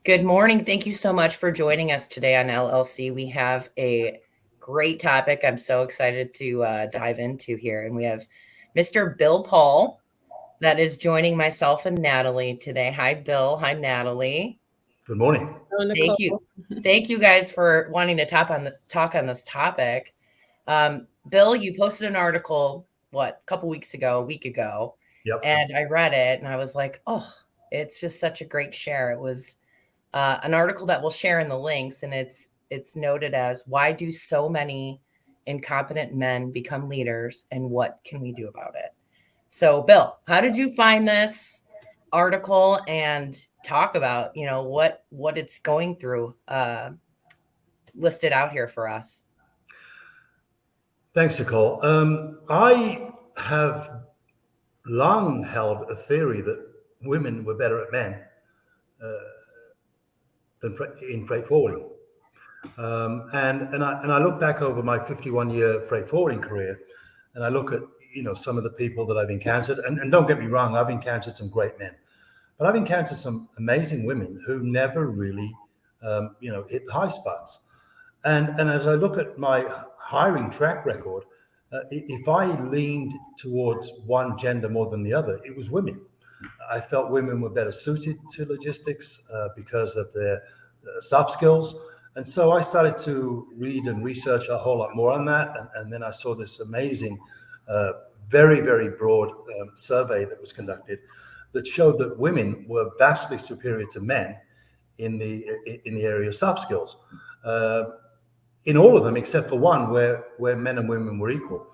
Good morning. Thank you so much for joining us today on LLC. We have a great topic I'm so excited to dive into here. And we have Mr. Bill Paul that is joining myself and Nathalie today. Hi, Bill. Hi, Nathalie. Good morning. Oh, Thank Nicole. you. Thank you guys for wanting to talk on this topic. Bill, you posted an article, a couple weeks ago, a week ago, Yep. and I read it and I was like, oh, it's just such a great share. It was an article that we'll share in the links, and it's noted as "Why do so many incompetent men become leaders, and what can we do about it?" So, Bill, how did you find this article and talk about what it's going through listed out here for us? Thanks, Nicole. I have long held a theory that women were better at men than in freight forwarding. And I look back over my 51-year freight forwarding career, and I look at some of the people that I've encountered, and don't get me wrong, I've encountered some great men, but I've encountered some amazing women who never really hit the high spots. And as I look at my hiring track record, if I leaned towards one gender more than the other, it was women. I felt women were better suited to logistics because of their soft skills. And so I started to read and research a whole lot more on that. And then I saw this amazing, very, very broad survey that was conducted that showed that women were vastly superior to men in the area of soft skills. In all of them, except for one, where men and women were equal.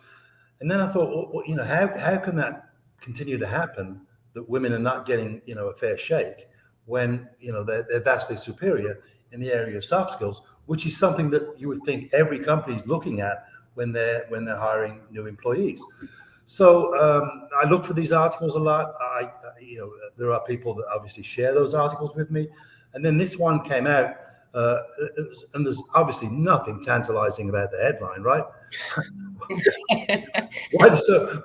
And then I thought, well, how can that continue to happen, that women are not getting, a fair shake when, they're vastly superior in the area of soft skills, which is something that you would think every company is looking at when they're hiring new employees. So I look for these articles a lot. There are people that obviously share those articles with me. And then this one came out, and there's obviously nothing tantalizing about the headline, right?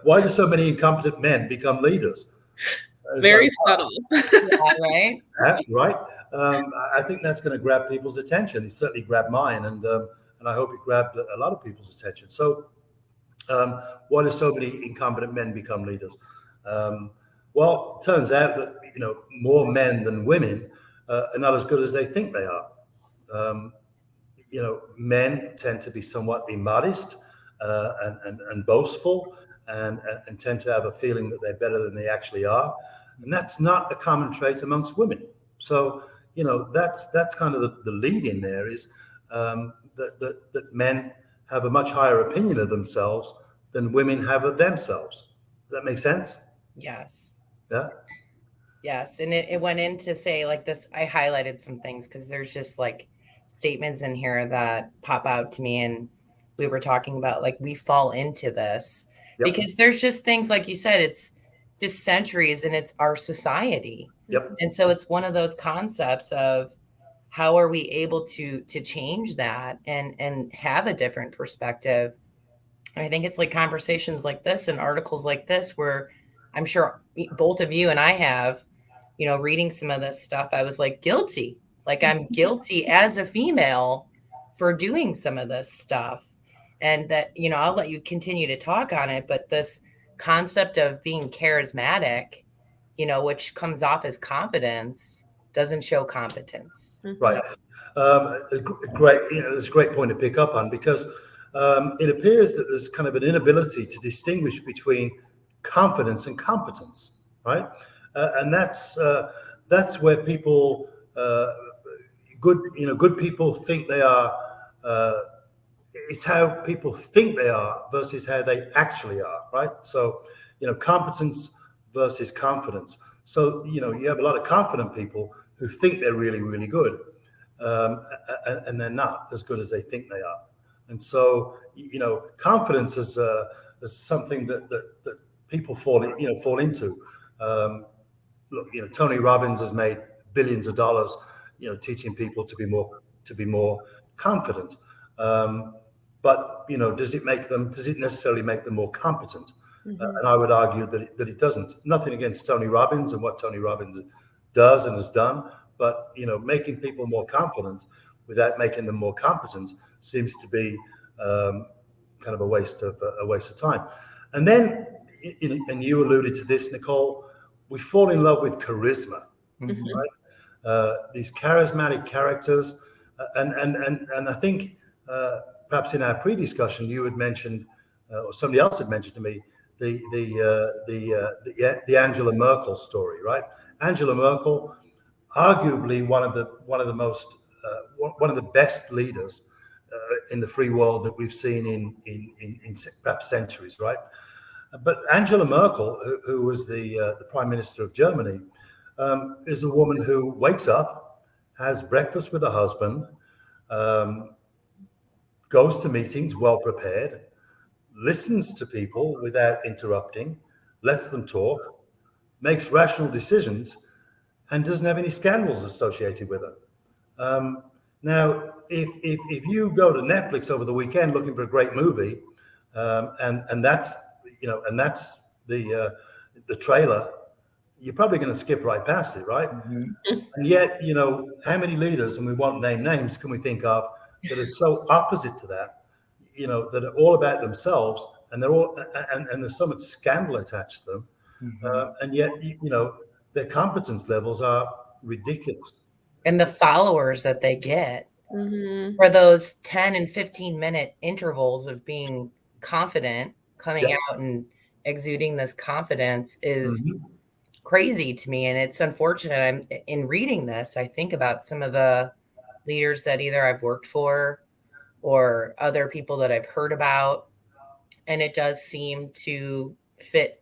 Why do so many incompetent men become leaders? Very subtle. Yeah, right. Right. I think that's going to grab people's attention. It certainly grabbed mine, and I hope it grabbed a lot of people's attention. So, why do so many incompetent men become leaders? Well, it turns out that more men than women are not as good as they think they are. Men tend to be somewhat immodest and boastful, and tend to have a feeling that they're better than they actually are, and that's not a common trait amongst women. So that's kind of the lead in there is that men have a much higher opinion of themselves than women have of themselves. Does that make sense? Yes. Yeah. Yes. And it went in to say like this. I highlighted some things because there's just like statements in here that pop out to me. And we were talking about like we fall into this because there's just things like you said, it's just centuries and it's our society. Yep. And so it's one of those concepts of how are we able to change that and have a different perspective. And I think it's like conversations like this and articles like this where I'm sure both of you and I have, reading some of this stuff, I was like guilty. Like I'm guilty as a female for doing some of this stuff. And that, I'll let you continue to talk on it, but this concept of being charismatic, which comes off as confidence, doesn't show competence. Right. Great. It's a great point to pick up on because it appears that there's kind of an inability to distinguish between confidence and competence, right? And that's where people, good people think they are. It's how people think they are versus how they actually are, right? So, competence versus confidence. So, you have a lot of confident people who think they're really, really good, and they're not as good as they think they are. And so, confidence is something that people fall into. Look, Tony Robbins has made billions of dollars, teaching people to be more confident. But does it necessarily make them more competent? Mm-hmm. And I would argue that it doesn't. Nothing against Tony Robbins and what Tony Robbins does and has done, but making people more confident without making them more competent seems to be kind of a waste of time. And then, and you alluded to this, Nicole, we fall in love with charisma, right? These charismatic characters, and I think perhaps in our pre-discussion you had mentioned, or somebody else had mentioned to me, the Angela Merkel story, right? Angela Merkel, arguably one of the most one of the best leaders in the free world that we've seen in perhaps centuries, right? But Angela Merkel, who was the Prime Minister of Germany, is a woman who wakes up, has breakfast with her husband, goes to meetings well prepared, listens to people without interrupting, lets them talk, makes rational decisions, and doesn't have any scandals associated with her. Now, if you go to Netflix over the weekend looking for a great movie, and that's the trailer, you're probably going to skip right past it, right? And yet, how many leaders, and we won't name names, can we think of that are so opposite to that? That are all about themselves, and they're all, and there's so much scandal attached to them, and yet, their competence levels are ridiculous. And the followers that they get for those 10 and 15-minute intervals of being confident, coming out and exuding this confidence is crazy to me. And it's unfortunate. In reading this, I think about some of the leaders that either I've worked for or other people that I've heard about, and it does seem to fit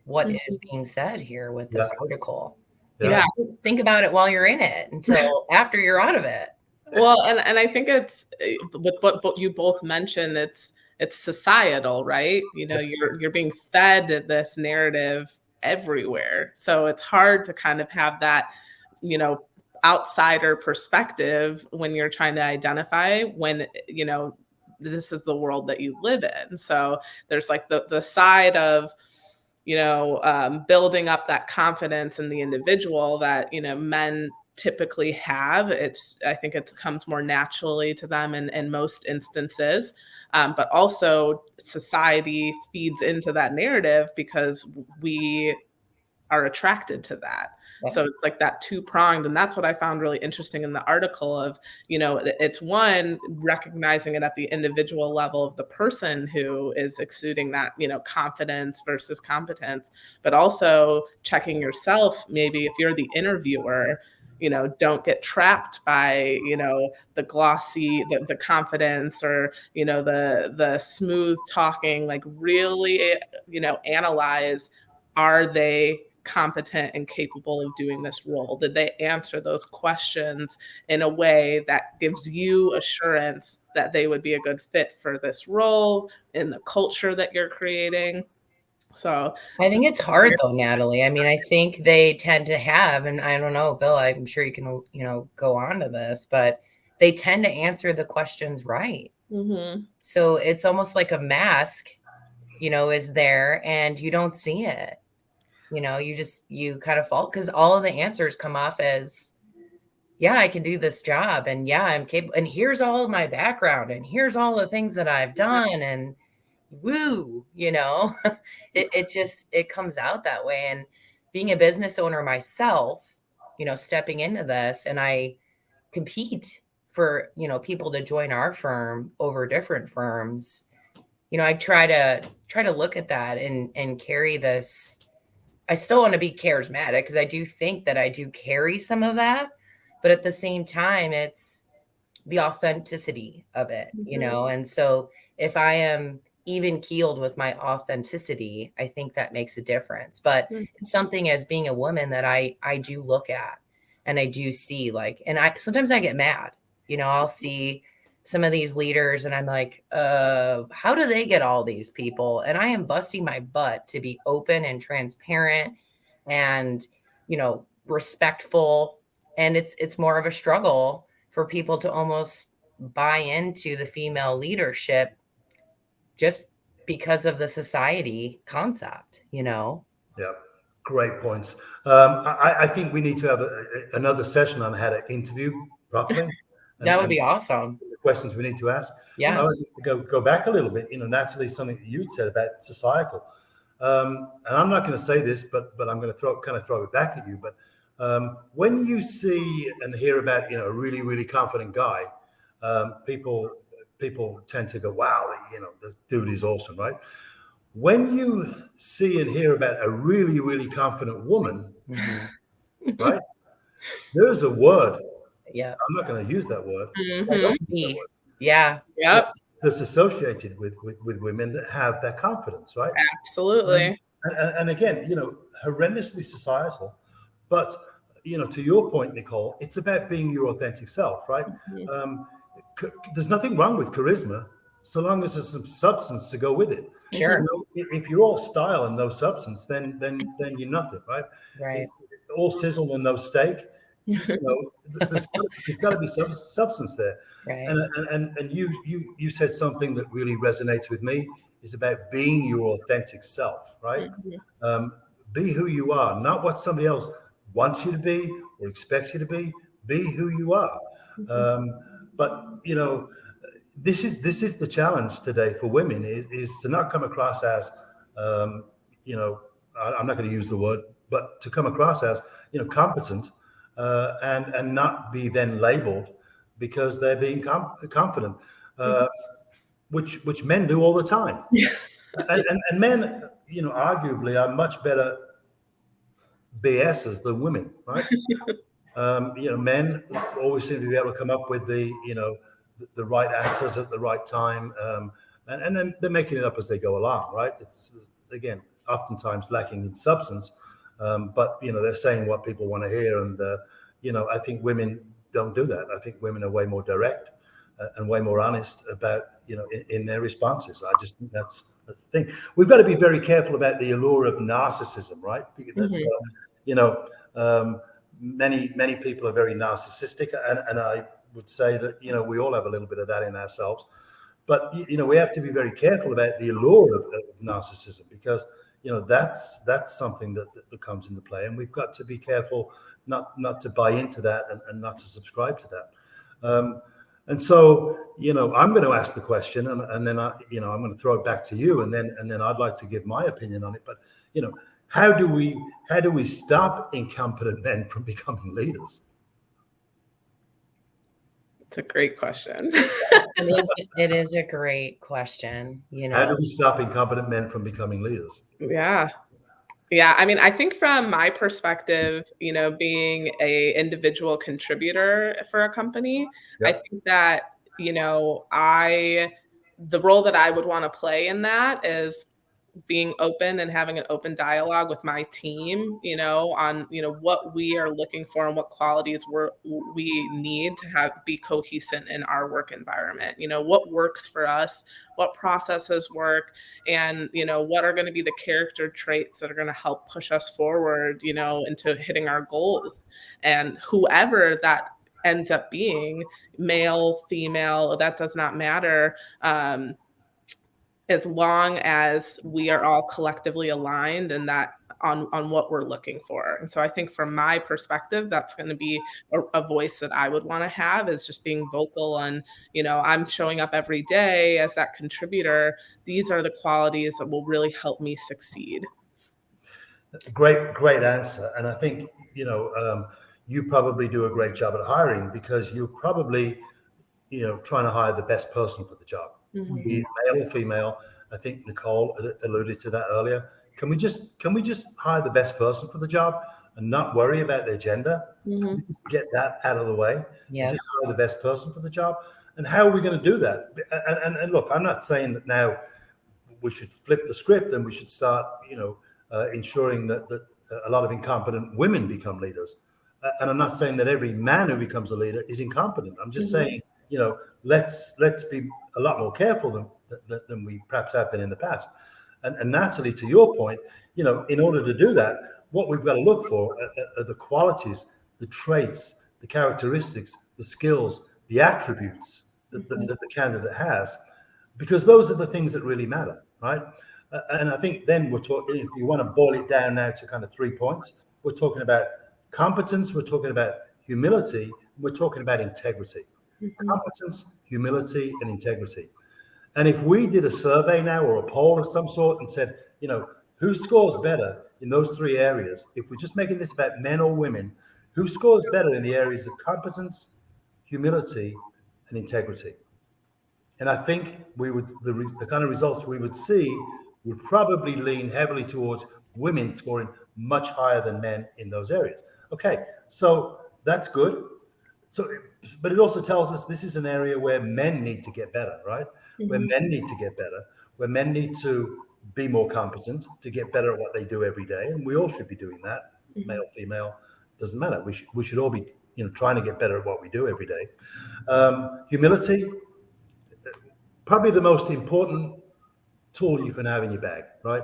what is being said here with this article. Think about it while you're in it until after you're out of it. Well, and I think it's with what you both mentioned, it's societal, right? You're being fed this narrative everywhere. So it's hard to kind of have that, outsider perspective when you're trying to identify when, this is the world that you live in. So there's like the side of, building up that confidence in the individual that, men typically have. I think it comes more naturally to them in most instances. But also society feeds into that narrative because we are attracted to that. So it's like that two-pronged. And that's what I found really interesting in the article of, it's one, recognizing it at the individual level of the person who is exuding that, confidence versus competence, but also checking yourself. Maybe if you're the interviewer, don't get trapped by, the glossy, the confidence or, the smooth talking, like really, analyze, are they competent and capable of doing this role? Did they answer those questions in a way that gives you assurance that they would be a good fit for this role in the culture that you're creating? So I think it's hard though, Nathalie. I mean, I think they tend to have, and I don't know, Bill, I'm sure you can, go on to this, but they tend to answer the questions right. So it's almost like a mask, is there and you don't see it. You kind of fall because all of the answers come off as, yeah, I can do this job. And yeah, I'm capable. And here's all of my background. And here's all the things that I've done. And woo, it comes out that way. And being a business owner myself, stepping into this, and I compete for, people to join our firm over different firms. I try to look at that and carry this. I still want to be charismatic because I do think that I do carry some of that, but at the same time, it's the authenticity of it, And so if I am even keeled with my authenticity, I think that makes a difference. But it's something as being a woman that I do look at and I do see and sometimes I get mad, I'll see some of these leaders and I'm like, how do they get all these people? And I am busting my butt to be open and transparent and, respectful. And it's more of a struggle for people to almost buy into the female leadership just because of the society concept, Yeah. Great points. I think we need to have another session on how to interview properly. That would be awesome. The questions we need to ask. Yes. Go back a little bit. Nathalie, something that you said about societal, and I'm not going to say this, but I'm going to throw it back at you. But when you see and hear about a really really confident guy, people tend to go, wow, this dude is awesome, right? When you see and hear about a really, really confident woman, right? There's a word. Yeah. I'm not going to use that word. Mm-hmm. I don't use that word. Yeah. Yep. That's associated with women that have that confidence, right? Absolutely. And again, horrendously societal, but to your point, Nicole, it's about being your authentic self, right? There's nothing wrong with charisma, so long as there's some substance to go with it. Sure. If you're all style and no substance, then you're nothing, right? Right. It's all sizzle and no steak. There's got to be some substance there. Right. And you said something that really resonates with me, is about being your authentic self, right? Be who you are, not what somebody else wants you to be or expects you to be. Be who you are. But this is the challenge today for women is to not come across as I'm not going to use the word, but to come across as competent and not be then labeled because they're being confident, which men do all the time. and men arguably are much better BSers than women, right? Men always seem to be able to come up with the right answers at the right time, and then they're making it up as they go along, right? It's again oftentimes lacking in substance, but they're saying what people want to hear, and I think women don't do that. I think women are way more direct and way more honest about in their responses. I just think that's the thing. We've got to be very careful about the allure of narcissism, right? Because that's many people are very narcissistic, and I would say that we all have a little bit of that in ourselves, but we have to be very careful about the allure of narcissism, because that's something that comes into play, and we've got to be careful not to buy into that and not to subscribe to that. And so I'm going to ask the question, and then I'm going to throw it back to you, and then I'd like to give my opinion on it. But how do we stop incompetent men from becoming leaders? It's a great question. It is a great question. How do we stop incompetent men from becoming leaders? Yeah. I mean, I think from my perspective, being a individual contributor for a company, I think that, the role that I would want to play in that is being open and having an open dialogue with my team, on, what we are looking for and what qualities we need to be cohesive in our work environment. What works for us, what processes work, and, what are going to be the character traits that are going to help push us forward, into hitting our goals. And whoever that ends up being, male, female, that does not matter. As long as we are all collectively aligned and that on what we're looking for. And so I think from my perspective, that's going to be a voice that I would want to have, is just being vocal on, I'm showing up every day as that contributor. These are the qualities that will really help me succeed. Great answer. And I think, you probably do a great job at hiring, because you're probably, trying to hire the best person for the job. Be it male or female. I think Nicole alluded to that earlier. Can we just hire the best person for the job and not worry about their gender? Can we just get that out of the way? And just hire the best person for the job? And how are we going to do that? And look, I'm not saying that now we should flip the script and we should start, ensuring that a lot of incompetent women become leaders. And I'm not saying that every man who becomes a leader is incompetent. I'm just saying, let's be a lot more careful than we perhaps have been in the past. And Nathalie, to your point, in order to do that, what we've got to look for are the qualities, the traits, the characteristics, the skills, the attributes that the candidate has, because those are the things that really matter, right? And I think then we're talking, if you want to boil it down now to kind of 3 points, we're talking about competence, we're talking about humility, we're talking about integrity. Competence, humility, and integrity. And if we did a survey now or a poll of some sort and said, who scores better in those 3 areas, if we're just making this about men or women, who scores better in the areas of competence, humility, and integrity? And I think the kind of results we would see would probably lean heavily towards women scoring much higher than men in those areas. Okay, so that's good. So, but it also tells us this is an area where men need to get better, right? Where men need to get better, where men need to be more competent, to get better at what they do every day, and we all should be doing that. Male, female, doesn't matter. We should all be, trying to get better at what we do every day. Humility, probably the most important tool you can have in your bag, right?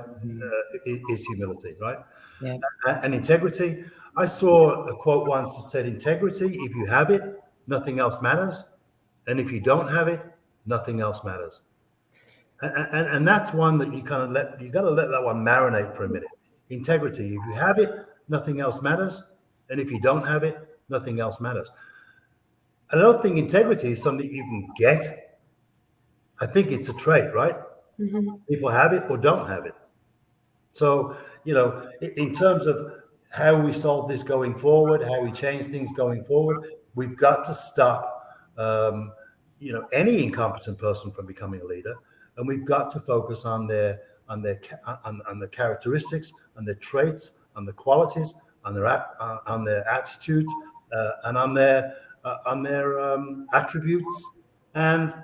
Is humility, right? Yeah. And integrity. I saw a quote once that said, integrity, if you have it, nothing else matters. And if you don't have it, nothing else matters. And that's one that you got to let that one marinate for a minute. Integrity, if you have it, nothing else matters. And if you don't have it, nothing else matters. I don't think integrity is something you can get. I think it's a trait, right? People have it or don't have it. So, in terms of how we solve this going forward, how we change things going forward, we've got to stop, any incompetent person from becoming a leader, and we've got to focus on their characteristics, on their traits, on the qualities, on their attitudes, and on their attributes and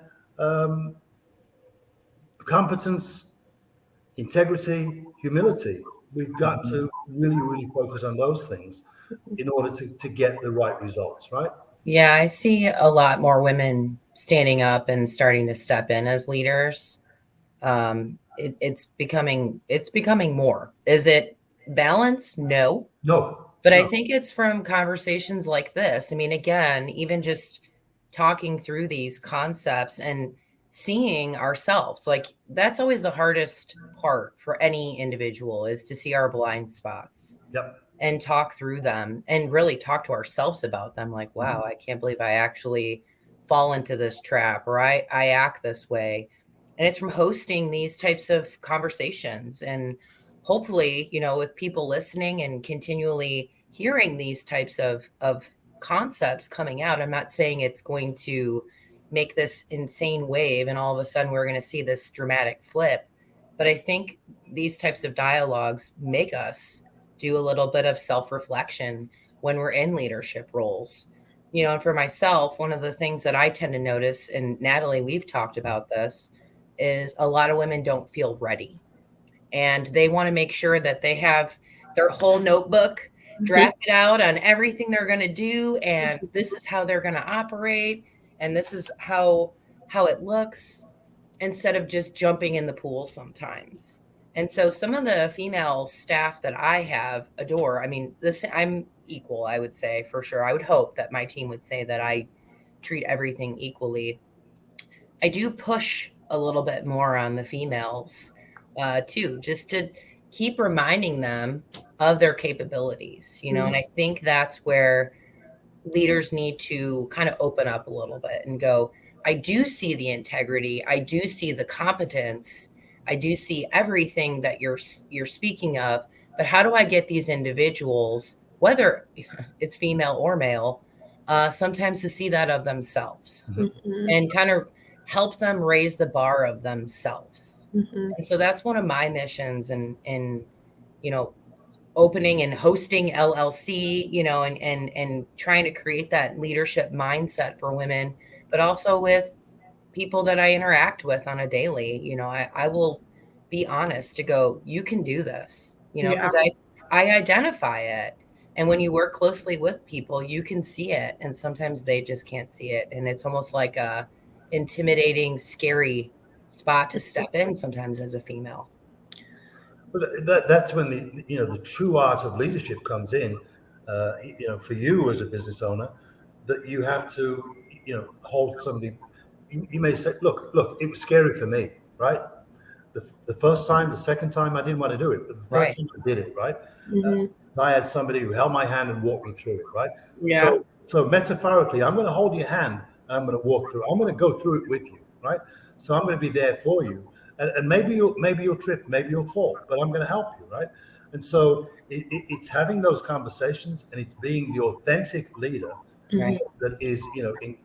competence, integrity, humility. We've got to really, really focus on those things in order to get the right results, right? Yeah, I see a lot more women standing up and starting to step in as leaders. It's becoming more. Is it balanced? No. But I think it's from conversations like this. I mean, again, even just talking through these concepts and seeing ourselves, like that's always the hardest part for any individual, is to see our blind spots. Yep. And talk through them and really talk to ourselves about them. Like, wow, I can't believe I actually fall into this trap, or I act this way. And it's from hosting these types of conversations, and hopefully, with people listening and continually hearing these types of concepts coming out. I'm not saying it's going to make this insane wave and all of a sudden we're going to see this dramatic flip. But I think these types of dialogues make us do a little bit of self-reflection when we're in leadership roles. And for myself, one of the things that I tend to notice, and Nathalie, we've talked about this, is a lot of women don't feel ready. And they want to make sure that they have their whole notebook drafted out on everything they're going to do. And this is how they're going to operate. And this is how it looks, instead of just jumping in the pool sometimes. And so some of the female staff that I have adore. I mean, I'm equal, I would say, for sure. I would hope that my team would say that I treat everything equally. I do push a little bit more on the females too, just to keep reminding them of their capabilities, and I think that's where leaders need to kind of open up a little bit and go, I do see the integrity. I do see the competence. I do see everything that you're speaking of, but how do I get these individuals, whether it's female or male, sometimes to see that of themselves and kind of help them raise the bar of themselves. And so that's one of my missions in opening and hosting LLC, and trying to create that leadership mindset for women, but also with people that I interact with on a daily. I will be honest to go, you can do this, because I identify it. And when you work closely with people, you can see it. And sometimes they just can't see it. And it's almost like a intimidating, scary spot to step in sometimes as a female. That's when the true art of leadership comes in. For you as a business owner, that you have to hold somebody. You may say, look, it was scary for me, right? the first time, the second time, I didn't want to do it, but the third Right. time I did it, right? Mhm. I had somebody who held my hand and walked me through it, right? Yeah. So metaphorically, I'm going to hold your hand and I'm going to walk through. I'm going to go through it with you, right? So I'm going to be there for you, and maybe you'll trip, maybe you'll fall, but I'm going to help you, right? And so it's having those conversations, and it's being the authentic leader Right. that is,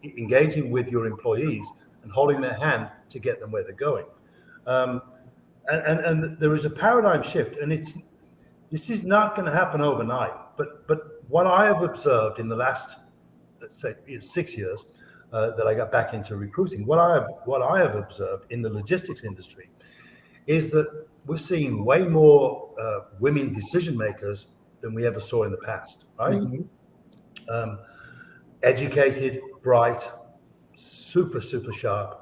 engaging with your employees and holding their hand to get them where they're going. And there is a paradigm shift, and this is not going to happen overnight. But what I have observed in the last, let's say, 6 years that I got back into recruiting, what I have observed in the logistics industry is that we're seeing way more women decision makers than we ever saw in the past, right? Educated, bright, super sharp,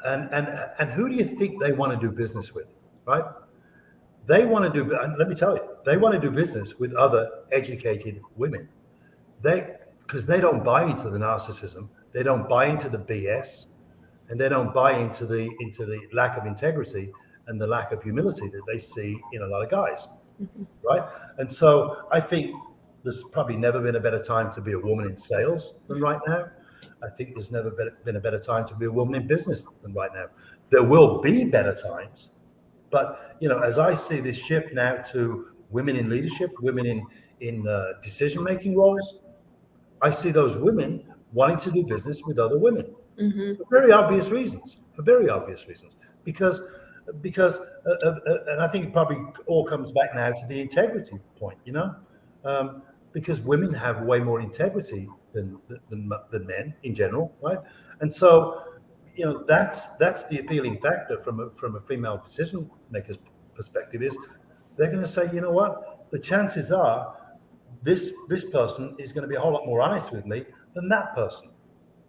and who do you think they want to do business with, right? They want to do, and let me tell you, they want to do business with other educated women. Because they don't buy into the narcissism, they don't buy into the BS, and they don't buy into the lack of integrity and the lack of humility that they see in a lot of guys, right? And so I think there's probably never been a better time to be a woman in sales than right now. I think there's never been a better time to be a woman in business than right now. There will be better times, but as I see this shift now to women in leadership, women in decision-making roles, I see those women wanting to do business with other women for very obvious reasons. Because and I think it probably all comes back now to the integrity point, because women have way more integrity than men in general, right? And so, that's the appealing factor from a female decision maker's perspective, is they're going to say, you know what, the chances are this person is going to be a whole lot more honest with me than that person,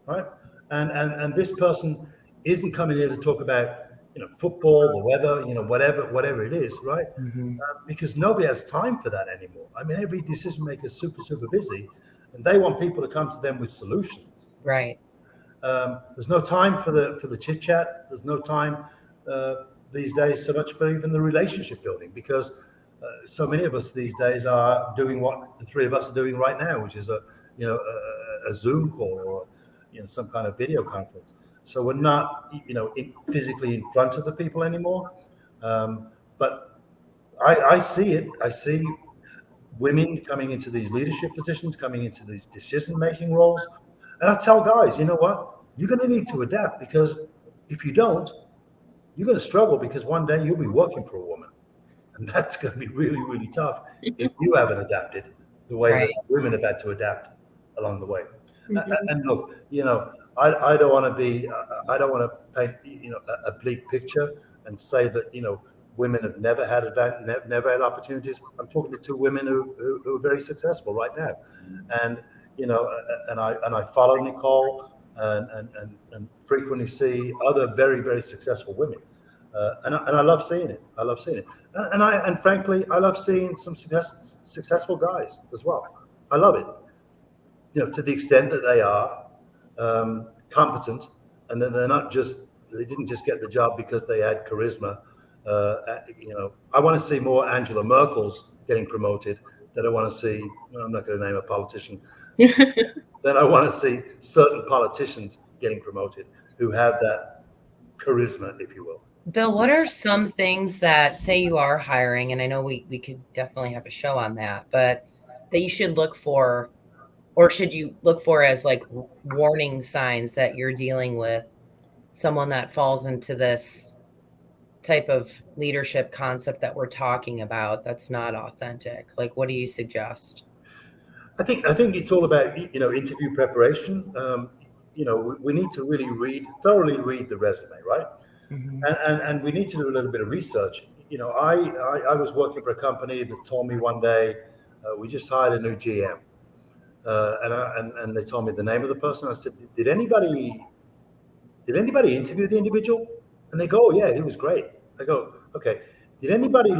right? And this person isn't coming here to talk about football, the weather, whatever it is, right? Because nobody has time for that anymore. I mean, every decision maker is super busy, and they want people to come to them with solutions. Right. There's no time for the chit chat. There's no time these days so much for even the relationship building, because so many of us these days are doing what the three of us are doing right now, which is a Zoom call or some kind of video conference. So we're not physically in front of the people anymore. But I see it. I see women coming into these leadership positions, coming into these decision-making roles. And I tell guys, you know what? You're going to need to adapt, because if you don't, you're going to struggle, because one day you'll be working for a woman. And that's going to be really, really tough if you haven't adapted the way that women have had to adapt along the way. And look, I don't want to paint a bleak picture and say that women have never had opportunities. I'm talking to two women who are very successful right now, and and I follow Nicole and frequently see other very, very successful women, and I love seeing it. And frankly, I love seeing some successful guys as well. I love it, to the extent that they are competent, and then they didn't just get the job because they had charisma. I want to see more Angela Merkels getting promoted than I want to see, I'm not going to name a politician, then I want to see certain politicians getting promoted who have that charisma, if you will. Bill, what are some things that, say you are hiring, and I know we could definitely have a show on that, but that you should look for, or should you look for as like warning signs that you're dealing with someone that falls into this type of leadership concept that we're talking about that's not authentic? Like, what do you suggest? I think it's all about interview preparation. We need to really thoroughly read the resume, right? And we need to do a little bit of research. I was working for a company that told me one day, we just hired a new GM, and they told me the name of the person. I said, did anybody interview the individual? And they go, oh, yeah, he was great. I go, okay. Did anybody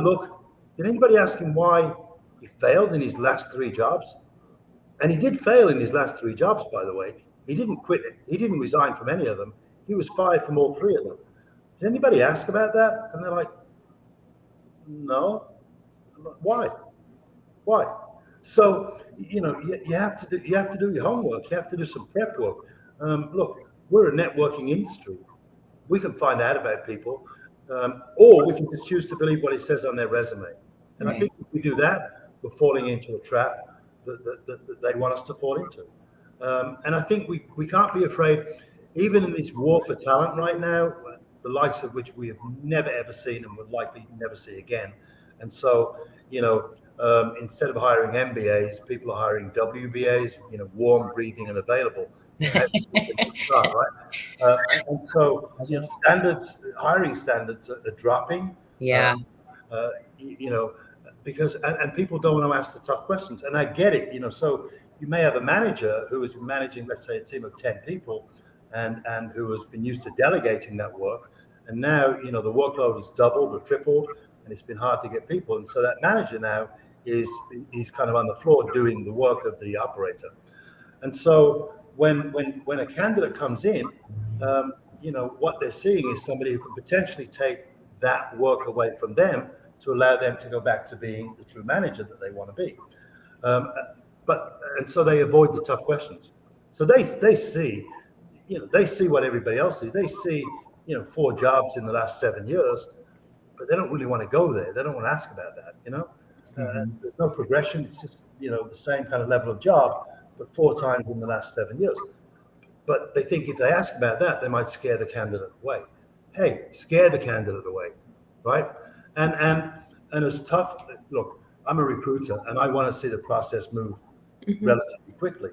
ask him why he failed in his last 3 jobs? And he did fail in his last 3 jobs, by the way. He didn't quit. He didn't resign from any of them. He was fired from all 3 of them. did anybody ask about that? And they're like, no. Why? Why? So, you have to do your homework. You have to do some prep work. Look, we're a networking industry. We can find out about people, or we can just choose to believe what it says on their resume. And I think if we do that, we're falling into a trap that they want us to fall into. And I think we can't be afraid, even in this war for talent right now, the likes of which we have never, ever seen and would likely never see again. And so, instead of hiring MBAs, people are hiring WBAs, warm, breathing, and available. Start, right? And so, hiring standards are dropping. Yeah. Because and people don't want to ask the tough questions, and I get it. So you may have a manager who has been managing, let's say, a team of 10 people, and who has been used to delegating that work, and now the workload has doubled or tripled, and it's been hard to get people, and so that manager now he's kind of on the floor doing the work of the operator. And so when a candidate comes in, what they're seeing is somebody who can potentially take that work away from them to allow them to go back to being the true manager that they want to be. And so they avoid the tough questions. So they see, they see what everybody else sees. They see, 4 jobs in the last 7 years, but they don't really want to go there. They don't want to ask about that, There's no progression. It's just, the same kind of level of job, but 4 times in the last 7 years. But they think if they ask about that, they might scare the candidate away. Hey, scare the candidate away, right? And as tough, look, I'm a recruiter and I want to see the process move relatively quickly.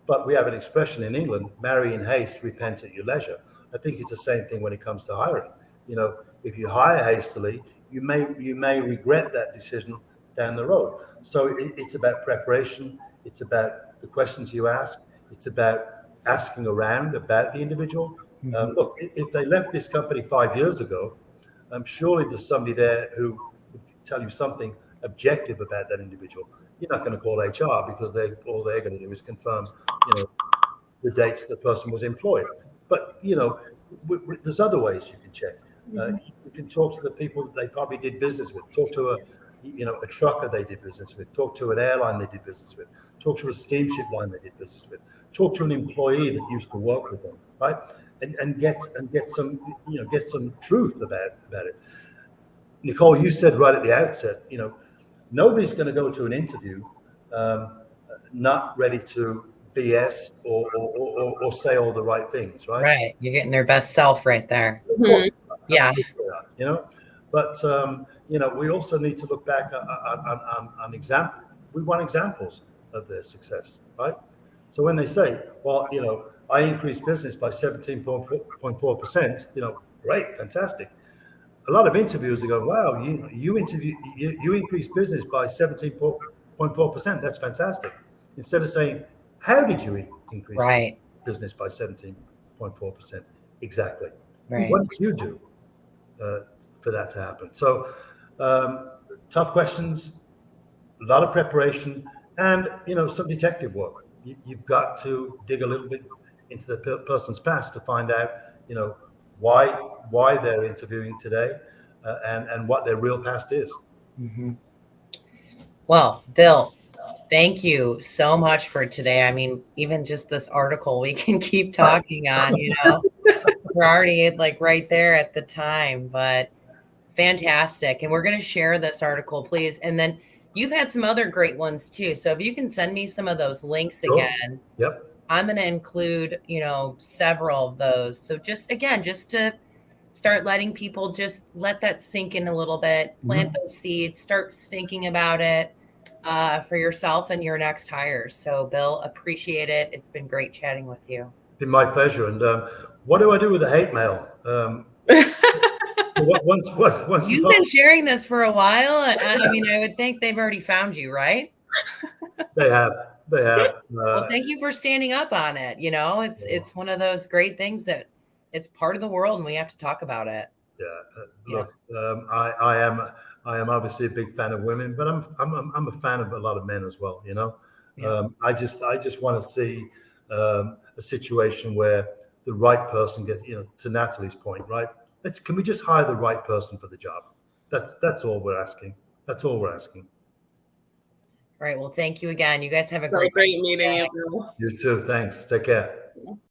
But we have an expression in England, marry in haste, repent at your leisure. I think it's the same thing when it comes to hiring. If you hire hastily, you may regret that decision down the road. So it's about preparation. It's about the questions you ask. It's about asking around about the individual. Look, if they left this company 5 years ago, surely there's somebody there who would tell you something objective about that individual. You're not going to call HR because all they're going to do is confirm, the dates the person was employed. But there's other ways you can check. You can talk to the people they probably did business with. Talk to a trucker they did business with. Talk to an airline they did business with. Talk to a steamship line they did business with. Talk to an employee that used to work with them, right? And get some truth about it. Nicole, you said right at the outset, nobody's going to go to an interview not ready to BS or say all the right things, right? Right, you're getting their best self right there. Yeah. But we also need to look back on example. We want examples of their success, right? So when they say, well, I increased business by 17.4%, great, fantastic. A lot of interviewers are going, wow, you increased business by 17.4%. That's fantastic. Instead of saying, how did you increase business by 17.4%? Exactly. Right. What did you do for that to happen? So tough questions, a lot of preparation, and some detective work. You've got to dig a little bit into the person's past to find out, why they're interviewing today, and what their real past is. Well, Bill, thank you so much for today. I mean, even just this article we can keep talking on, we're already right there at the time, but fantastic. And we're going to share this article, please. And then you've had some other great ones too. So if you can send me some of those links again. Yep. I'm going to include, several of those. So just to start letting people just let that sink in a little bit, plant those seeds, start thinking about it for yourself and your next hires. So Bill, appreciate it. It's been great chatting with you. It's been my pleasure. And what do I do with the hate mail? Once you've been sharing this for a while. I mean, I would think they've already found you, right? They have. Well, thank you for standing up on it. It's one of those great things that it's part of the world and we have to talk about it. Look, I am obviously a big fan of women, but I'm a fan of a lot of men as well. I just want to see a situation where the right person gets, to Nathalie's point, right? Can we just hire the right person for the job? That's all we're asking. That's all we're asking. All right. Well, thank you again. You guys have a So great great meeting you. You too. Thanks. Take care.